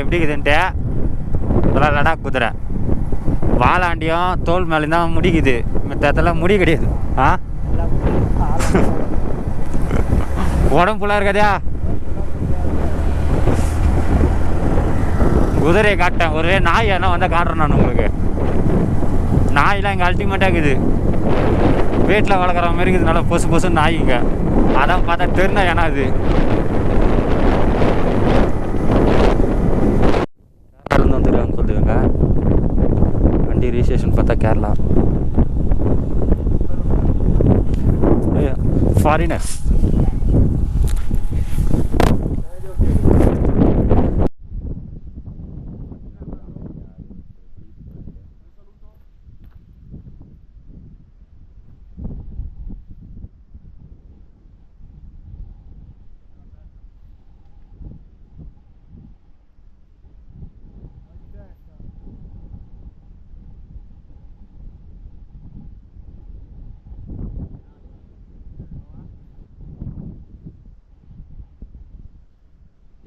எப்படி இருக்குதுன்ட்டு. இதெல்லாம் லடாக் குதிரை. வாலாண்டியும் தோல் மேலே தான் முடிக்குது, மற்றதெல்லாம் முடி கிடையாது. உடம்பு ஃபுல்லாக இருக்காதா? குதிரையை காட்டேன். ஒரே நாய் என்ன வந்தால் காட்டுறேன் நான் உங்களுக்கு. நாயெலாம் இங்கே அல்டிமேட்டாக இருக்குது. வீட்டில் வளர்க்குற மாதிரி இருக்குது. நல்லா பொசு பொசுன்னு நாய் இங்கே. அதான் பார்த்தா தெரிஞ்சா ஏன்னா அது கேரளாலேருந்து வந்துருக்காங்கன்னு சொல்லுவாங்க. வண்டி ரிஜிஸ்ட்ரேஷன் பார்த்தா கேரளா. ஃபாரினர்ஸ்.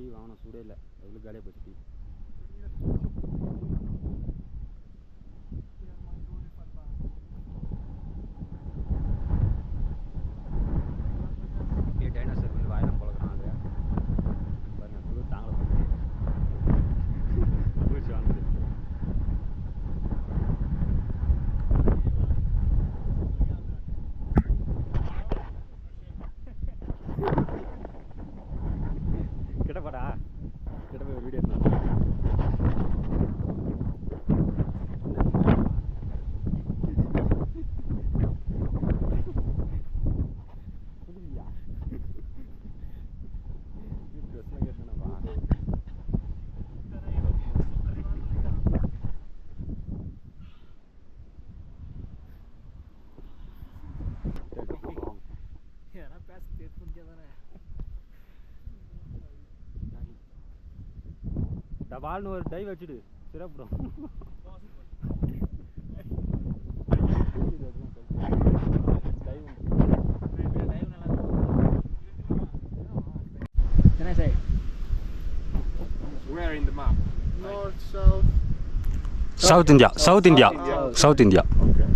டீ வாங்கணும், சூடே இல்லை, எவ்வளோ காலியாக போச்சு டீ. டைனோசர் வந்து வாயிலாம் பழக்கிறான். அது பாருங்க, குளிர் தாங்கல பண்ணி குளிச்சு வாங்குது. கிட்டப்படா கிட்ட போய் வீடியோ டபால்னு ஒரு dive வச்சுடு, சிறப்புடும். Where in the map? North, south. South India, South India, South India. Okay.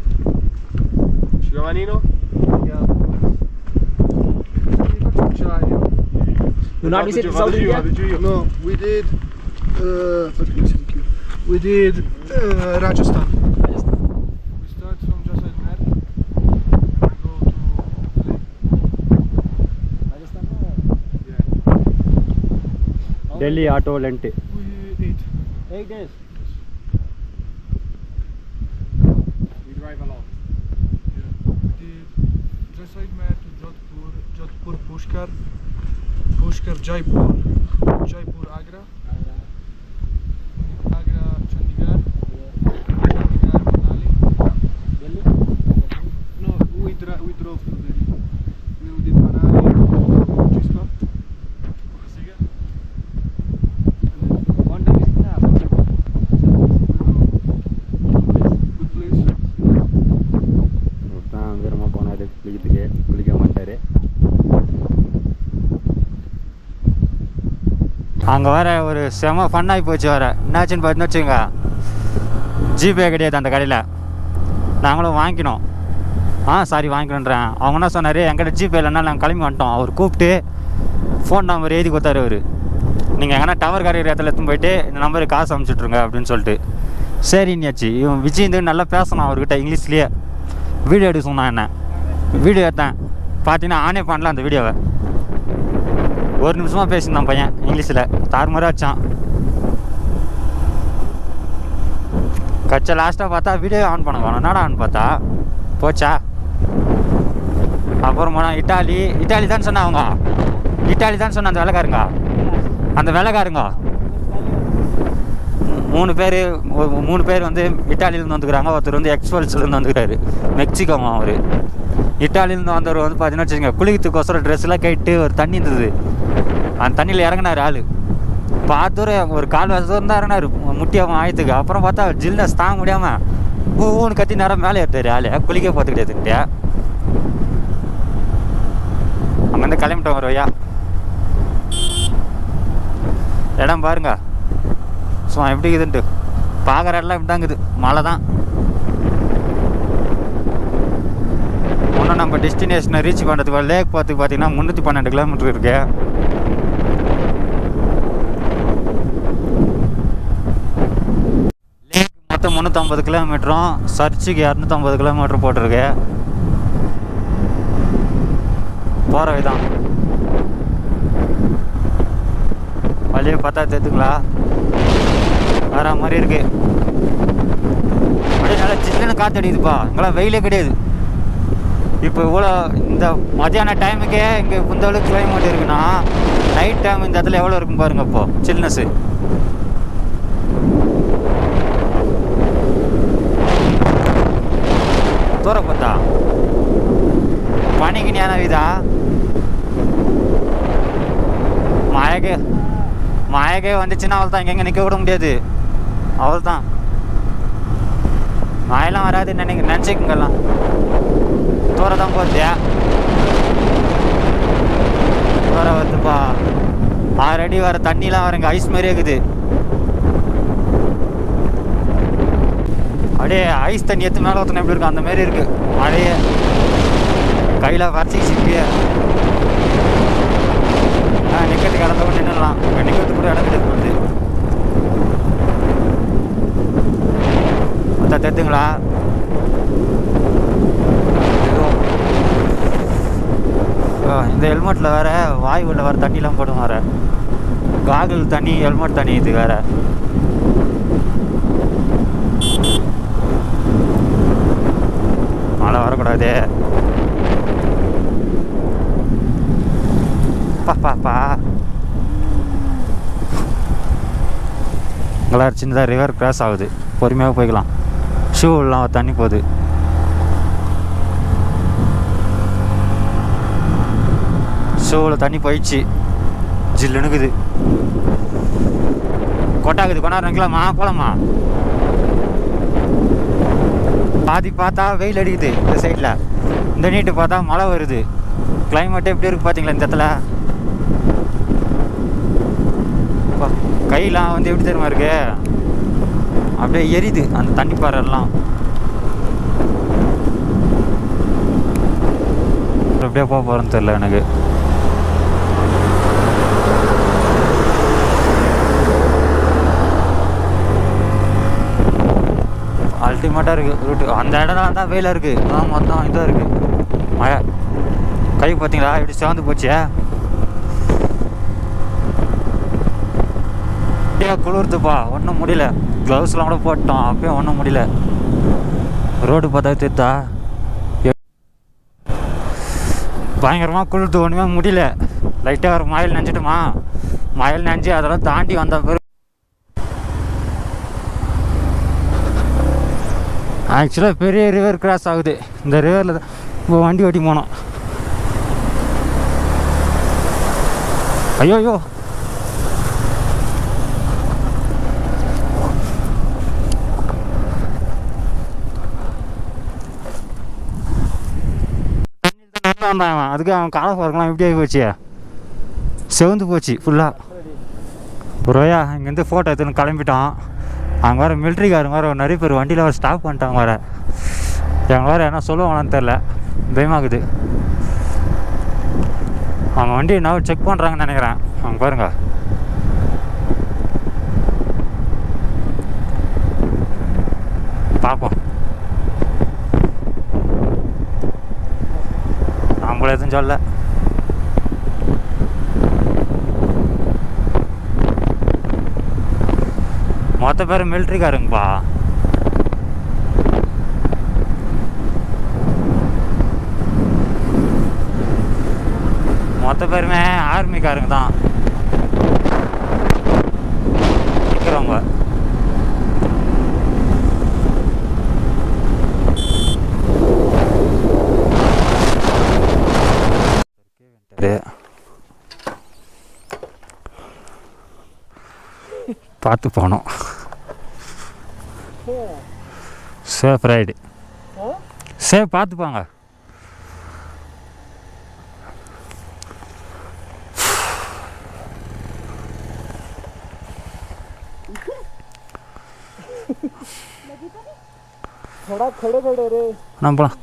Giovannino? Yeah. You not visit South India? No, we did. We did Rajasthan. We start from Jaisalmer and go to Rajasthan? Yeah. Delhi auto lent. We 8 days. We drive a lot. Yeah. We did Jaisalmer to Jodhpur, Jodhpur Pushkar, Pushkar Jaipur, Jaipur Agra, Agra Chandigarh, Chandigarh Manali. Delhi? No, we drove to Delhi. We did Manali, Chisco. One time visit na? Good place. தான் வீரமாக போனார் குளிக்கிறதுக்கு, குளிக்க மாட்டார். அங்கே வர ஒரு செம ஃபன்னாகி போச்சு. வர என்னாச்சுன்னு பார்த்துன்னு வச்சுங்க, ஜிபே கிடையாது அந்த கடையில். நாங்களும் வாங்கிக்கணும். சாரி வாங்கிக்கணுன்றேன். அவங்க என்ன சொன்னார், என்கிட்ட ஜிபே இல்லைன்னா நாங்கள் கிளம்பி வந்துட்டோம். அவர் கூப்பிட்டு ஃபோன் நம்பர் எழுதி கொடுத்தாரு. அவர் நீங்கள் எங்கன்னா டவர் கரையிற இடத்துல எடுத்துன்னு போயிட்டு இந்த நம்பருக்கு காசு அனுப்பிச்சுட்ருங்க அப்படின்னு சொல்லிட்டு. சரின்னியாச்சு. இவன் விஜய் நல்லா பேசணும் அவர்கிட்ட இங்கிலீஷ்லேயே. வீடியோ எடுக்க சொன்னான். என்ன வீடியோ எடுத்தேன். பார்த்தீங்கன்னா ஆனே பண்ணல அந்த வீடியோவை. ஒரு நிமிஷமாக பேசியிருந்தான் பையன் இங்கிலீஷில். தாறுமாறாச்சான். கட்சை லாஸ்ட்டாக பார்த்தா வீடியோ ஆன் பண்ண வேணும். என்னடா ஆன் பார்த்தா போச்சா. அப்புறம் போனால் இட்டாலி தான் சொன்ன. அவங்க இட்டாலி தான் சொன்ன அந்த வேலைக்காரங்க. அந்த வேலைக்காரங்க 3 பேர் வந்து இட்டாலியிலேருந்து வந்துக்கிறாங்க. ஒருத்தர் வந்து எக்ஸ்பல்ஸ்லேருந்து வந்துக்கிறாரு, மெக்சிகோங்க. அவர் இட்டாலியிலேருந்து வந்தவர் வந்து பார்த்தீங்கன்னா வச்சுக்கோங்க, குளிக்கிறதுக்கோசரம் ட்ரெஸ்லாம் கேட்டு ஒரு தண்ணி இருந்தது. அந்த தண்ணியில் இறங்கினார் ஆள். பார்த்து ஒரு கால் வருஷம் தான் இறங்கினார் முட்டியாகும் ஆயத்துக்கு. அப்புறம் பார்த்தா ஜில்னஸ் தாங்க முடியாமல் ஊன்னு கத்தி நேரம் மேலே ஏற்றாரு ஆள். குளிக்க பார்த்து கிடையாதுன்ட்டு அங்கேருந்து கிளம்பிட்டோம். ஒரு வையா இடம் பாருங்க, ஸோ எப்படி இருக்குதுன்ட்டு பார்க்குற இடம்லாம் இப்படி தான் இருக்குது. மழை தான். இன்னும் நம்ம டெஸ்டினேஷனை ரீச் பண்ணுறதுக்கு லேக் பார்த்துக்கு பார்த்தீங்கன்னா 312 கிலோமீட்டர் இருக்கு. லேக் மொத்தம் 350 கிலோமீட்டரும், சர்ச்சுக்கு 250 கிலோமீட்டர் போட்டிருக்கு. போகிற விதம் வழியை பார்த்தா தெரியுதுங்களா, வர மாதிரி இருக்கு. அப்படியே நல்லா சில்லுன்னு காற்று அடிக்குதுப்பா. இங்கெல்லாம் வெயிலே கிடையாது. இப்போ இவ்வளோ இந்த மதியான டைமுக்கே இங்கே இந்த அளவுக்கு கிளைமேட் இருக்குன்னா நைட் டைம் இந்த இடத்துல எவ்வளோ இருக்கும் பாருங்க. இப்போ சில்னஸ்ஸு தூர பார்த்தா பனிக்கு ஞான இதா மழைக்கே வந்துச்சுன்னா அவள் தான் எங்கெங்கே நிற்க விட முடியாது. அவள் தான் மழைலாம் வராதுன்னு நினச்சிக்கங்கெல்லாம். தூர தான் போத்தியா தூர வருதுப்பா. ஆல்ரெடி வர தண்ணிலாம் வரங்க ஐஸ் மாதிரியே இருக்குது. அப்படியே ஐஸ் தண்ணி எடுத்து மேலே ஊற்றினா எப்படி இருக்கும் அந்த மாதிரி இருக்குது. மழையே கையில் வரைச்சிக்கிச்சு. இப்பயே நிற்கிறதுக்கு இடத்த கொண்டு நின்றுலாம். நிற்கிறதுக்கு கூட இடம் கிடையாது வந்து மொத்தம் தெரிஞ்சுங்களா. இந்த ஹெல்மெட்டில் வேறு வாய் உள்ள வேறு தண்ணிலாம் போடும். வேறு காகிள் தண்ணி, ஹெல்மெட் தண்ணி. இது வேறு மழை வரக்கூடாது. பாப்பா இங்கெல்லாம் சின்னதாக ரிவர் கிராஸ் ஆகுது. பொறுமையாக போய்க்கலாம். ஷூலாம் தண்ணி போகுது. ஷூவில் தண்ணி போயிடுச்சு. ஜில்லுனுக்குது. கொட்டாக்குது. கொண்டாடு நிற்கலாமா? போகலாமா? பாதி பார்த்தா வெயில் அடிக்குது இந்த சைடில். இந்த நீட்டு பார்த்தா மழை வருது. கிளைமேட்டு எப்படி இருக்குது பார்த்தீங்களா இந்த இடத்துல. கையெல்லாம் வந்து எப்படி தெரியுமா இருக்கு, அப்படியே எரியுது அந்த தண்ணி பாறைலாம். எப்படியே போக போகிறேன்னு தெரியல எனக்கு. அல்டிமேட்டாக இருக்குது ரூட்டு. அந்த இடம் தான் வெயிலாக இருக்குது. மொத்தம் இதாக இருக்குது மழை. கை பார்த்தீங்களா எப்படி சிவந்து போச்சு. குளிர்துப்பா. ஒன்றும் முடியல. க்ளவுஸ்லாம் கூட போட்டோம். அப்பயும் ஒன்றும் முடியல. ரோடு பார்த்தா தெரித்தா பயங்கரமாக குளிர்த்து. ஒன்றுமே முடியல. லைட்டாக ஒரு மயில் நினச்சிட்டுமா. மயில் நினச்சி அதெல்லாம் தாண்டி வந்த பிறகு ஆக்சுவலாக பெரிய ரிவர் கிராஸ் ஆகுது. இந்த ரிவரில் தான் இப்போ வண்டி ஓட்டி போனோம். ஐயோ அதுக்கு அவன் காலை பார்க்கலாம் எப்படி ஆகி போச்சு. செவந்து போச்சு ஃபுல்லாக. ரோயா இங்கேருந்து ஃபோட்டோ எடுத்துன்னு கிளம்பிட்டான். அங்கே வேறு மிலிட்ரிக்காரங்க வேறு நிறைய பேர் வண்டியில் வேறு ஸ்டாப் பண்ணிட்டாங்க. வேறு எங்கள் வேறு என்ன சொல்லுவாங்களான்னு தெரில. பயமாகுது. அவங்க வண்டி என்ன செக் பண்ணுறாங்கன்னு நினைக்கிறேன். அவங்க பாருங்க. பார்ப்போம். நம்மள எதுவும் சொல்ல. மொத்த பேர் மிலிட்ரிக்காரங்கப்பா. மொத்த பேருமே ஆர்மிக்காரங்க தான் நிற்கிறவங்க. பார்த்து போனோம். Safe ride. சேஃப் பார்த்து போங்க. थोड़ा खड़े खड़े रे நம்ம போகலாம்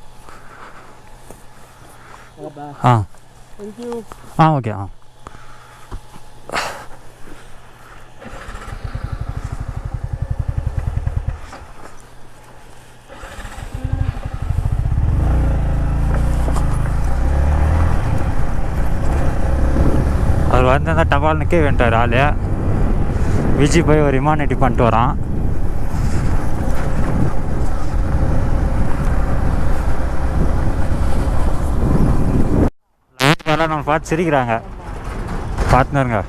ஆ थैंक यू ஆ ஓகே ஆ அவர் வந்து அந்த டபால் நிற்க வேண்டார் ஆள் விஜய் போய் ஒரு இமானிட்டி பண்ணிட்டு வரான். நம்ம பார்த்து சிரிக்கிறாங்க பார்த்துனருங்க.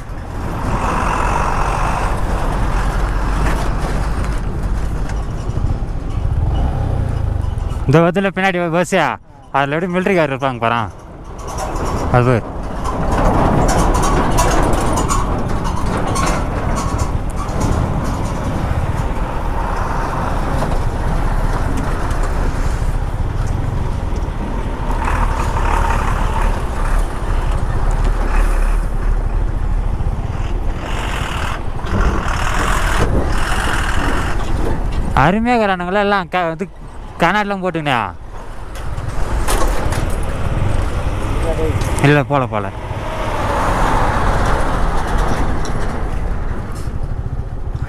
இந்த வதில் பின்னாடி பஸ்ஸா அதில் எப்படி மிலிட்ரிக்காரர் இருப்பாங்க பாரு அது அருமையாக இருக்கிறானுங்களா எல்லாம் இது கனாடெலாம் போட்டுங்கண்ணா இல்லை போல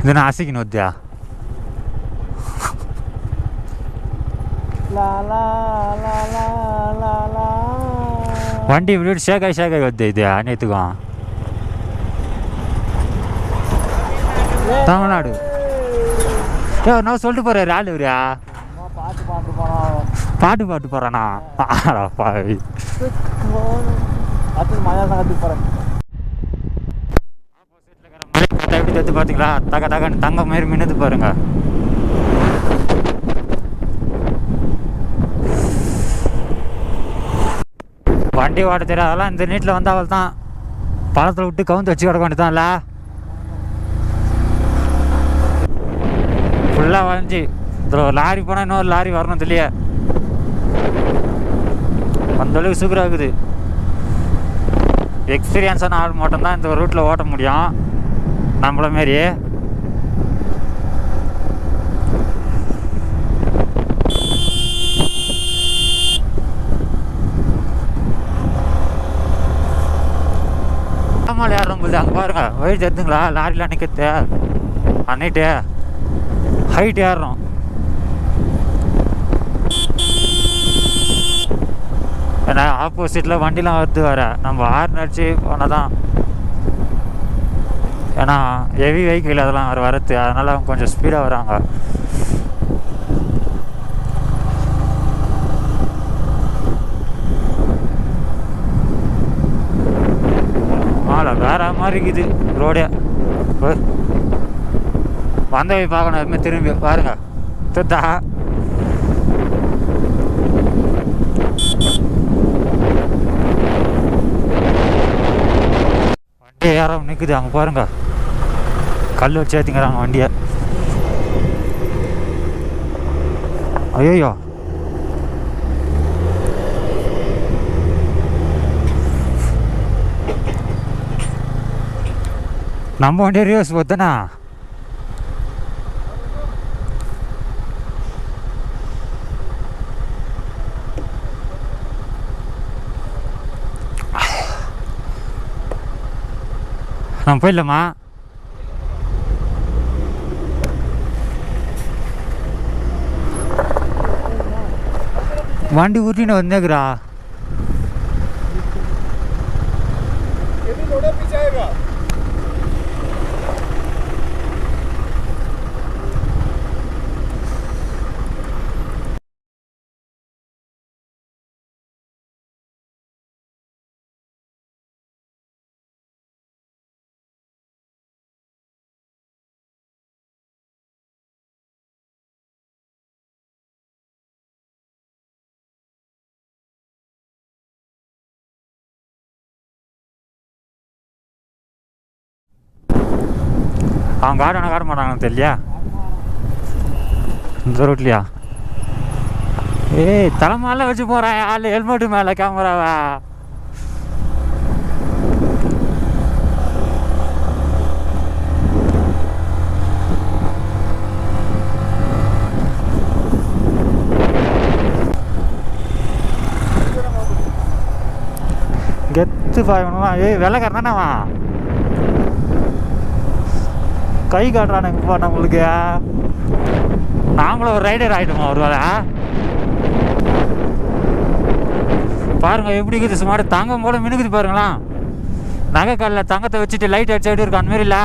இது நான் அசிக்கணும் வத்தியா வண்டி இப்படி ஷேக்காய் வத்து இது அனைத்துக்கும் தமிழ்நாடு நான் சொல்லிட்டு போறாரு ஆள் இவரா பாட்டு போறானா பாவி எப்படி தத்து பார்த்தீங்களா தகன்னு தங்க மாதிரி மின்னது பாருங்க. வண்டி ஓட்ட தெரியாது அதெல்லாம் இந்த நீட்டில் வந்து அவள் தான் பழத்தில் விட்டு கவுந்து வச்சு கிடக்க வேண்டியதான்ல ஃபுல்லாக வளைஞ்சி இதில் ஒரு லாரி போனால் இன்னொரு லாரி வரணும் இல்லையா அந்தளவுக்கு சூப்பராக இருக்குது. எக்ஸ்பீரியன்ஸான ஆள் மட்டும்தான் இந்த ரூட்டில் ஓட்ட முடியும் நம்மள மாரி. ஆமாம் ஏறும் போது அங்கே பாருங்க வெயிட் எடுத்துங்களா லாரிலாம் நிற்கிறது அன்னிட்டு ஹைட் ஏறுறோம். ஏன்னா ஆப்போசிட்டில் வண்டிலாம் வருது வர நம்ம ஹார்ன் அடிச்சு போனால் தான் ஏன்னா ஹெவி வெஹிக்கிள் அதெல்லாம் வரது அதனால் அவங்க கொஞ்சம் ஸ்பீடாக வராங்க. ஆளை வேற மாதிரி இருக்குது ரோடே வந்த போய் பார்க்கணும் எதுவுமே திரும்பி பாருங்க துத்தா வண்டி யாரும் நிற்குது அங்கே பாருங்க கல் வச்சு ஏற்றிங்கிறாங்க வண்டியை. ஐயோ நம்ம வண்டியை ரிவர்ஸ் போத்தனா நம்ம போயிடலாமா? வண்டி ஊட்டின்னு வந்தேக்குறா அவங்க காட்ட மாட்டாங்கன்னு தெரியலையா இந்த ரூட்லையா? ஏய் தலைமையெல்லாம் வச்சு போகிறேன் ஆள் ஹெல்மெட்டு மேலே கேமராவா கெத்து பாயணுமா? ஏய் வெள்ளைக்காரன் தானேவா? கை காட்டுறானுங்கப்பா நம்மளுக்கு. நாங்களும் ஒரு ரைடர் ஆகிட்டோமா ஒரு வேலை? பாருங்க எப்படி இருக்குது, சுமார் தங்கம் போல மினுக்குது பாருங்களா. நகை காலில் தங்கத்தை வச்சுட்டு லைட் அடிச்சு எப்படி இருக்கும் அந்த மாதிரி இல்லை?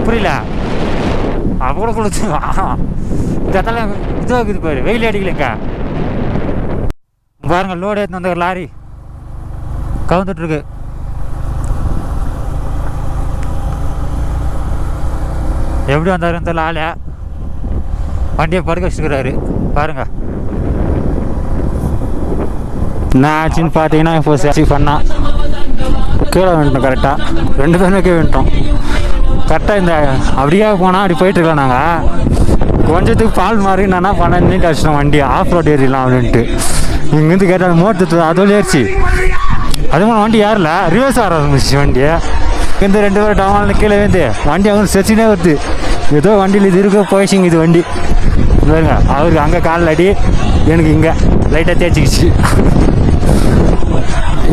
புரியல? அவ்வளோ கொடுத்து இதெல்லாம் இதுவாக இருக்குது பாரு, வெயில் அடிக்கலைங்க. பாருங்க லோடு எடுத்து வந்த ஒரு லாரி கவுந்துட்ருக்கு. எப்படி வந்தாருன்னு தெரியல. ஆளு வண்டியை படுக்க வச்சுருக்கிறாரு பாருங்க. என்ன ஆச்சுன்னு பார்த்தீங்கன்னா இப்போ சேஃப் பண்ணா கீழே வந்துட்டோம். கரெக்டாக 2 பேருமே கீழே வந்துட்டோம். கரெக்டாக இந்த அப்படியே போனால் அப்படி போயிட்டுருக்கலாம். நாங்கள் கொஞ்சத்துக்கு பால் மாறி என்னன்னா பண்ண கஷ்டம், வண்டி ஆஃப் ரோட் ஏறிடலாம் அப்படின்ட்டு. இங்கேருந்து கேட்டால் மோட்டு அதோடு ஏறிச்சு. அதுவும் வண்டி யாரில் ரிவர்ஸ் வர ஆரம்பிச்சு வண்டி. இங்கேருந்து 2 பேர் டவுனில் கீழே வந்து வண்டி அவங்க செச்சினே வருது. ஏதோ வண்டியில் இது இருக்க போயிடுச்சிங்க இது வண்டி பாருங்க. அவருக்கு அங்கே காலில் அடி, எனக்கு இங்கே லைட்டாக தேய்ச்சிக்கிச்சு.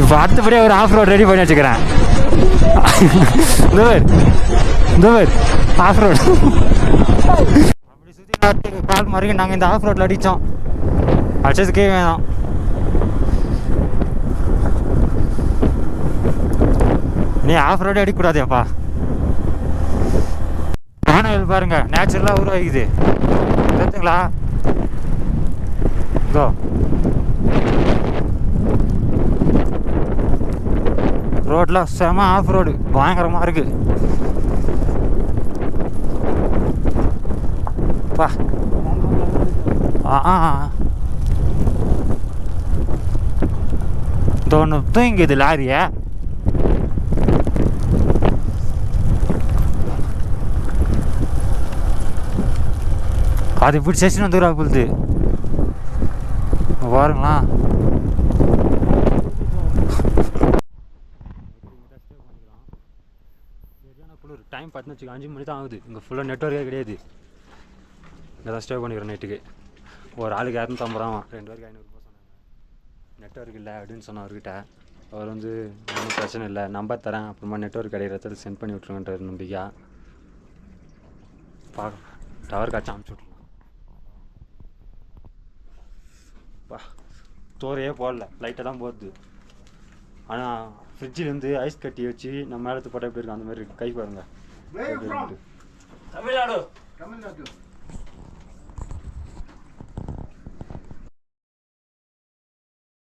இப்போ அடுத்தபடியாக ஒரு ஆஃப் ரோட் ரெடி பண்ணி வச்சுக்கிறேன். இந்த பேர் ஆஃப் ரோடு அப்படி சுற்றி கால் மாறிக்கு நாங்கள் இந்த ஆஃப் ரோட்டில் அடித்தோம். அடிச்சதுக்கே வேணும். நீ ஆஃப் ரோடே அடிக்கக்கூடாதேப்பா. வானவில் பாருங்க நேச்சுரலாக உருவாகிக்குது தெரிஞ்சுங்களா? இதோ ரோட்டில் செம ஆஃப் ரோடு பயங்கரமாக இருக்குது. பா இந்த ஒன்று தூங்கிது லாரியை. அது இப்படி செஷன் வந்துடுறா போகுது பாருங்களா. குளிர் டைம் பார்த்துன்னு வச்சுக்க 5 மணி தான் ஆகுது. இங்கே ஃபுல்லாக நெட்ஒர்க்கே கிடையாது. இங்கே தான் ஸ்டே பண்ணிக்கிறேன் நைட்டுக்கு. ஒரு ஆளுக்கு 250 ரூபா, 2 பேருக்கு 500 ரூபா சொன்னாங்க. நெட்ஒர்க் இல்லை அப்படின்னு சொன்ன அவர்கிட்ட. அவர் வந்து ஒன்றும் பிரச்சனை இல்லை, நம்பர் தரேன், அப்புறமா நெட்ஒர்க் கிடைக்கிறத சென்ட் பண்ணி விட்ருங்கன்ற நம்பிக்கை. பார்க்க டவர் காய்ச்சி அமுச்சு விட்ருலாம். தோரையே போடல, லைட்டாக தான் போகுது. ஆனால் ஃப்ரிட்ஜிலேருந்து ஐஸ் கட்டி வச்சு நம்ம மேலத்து போட்டால் எப்படி இருக்கு அந்த மாதிரி இருக்கு. கை பாருங்க. தமிழ்நாடு.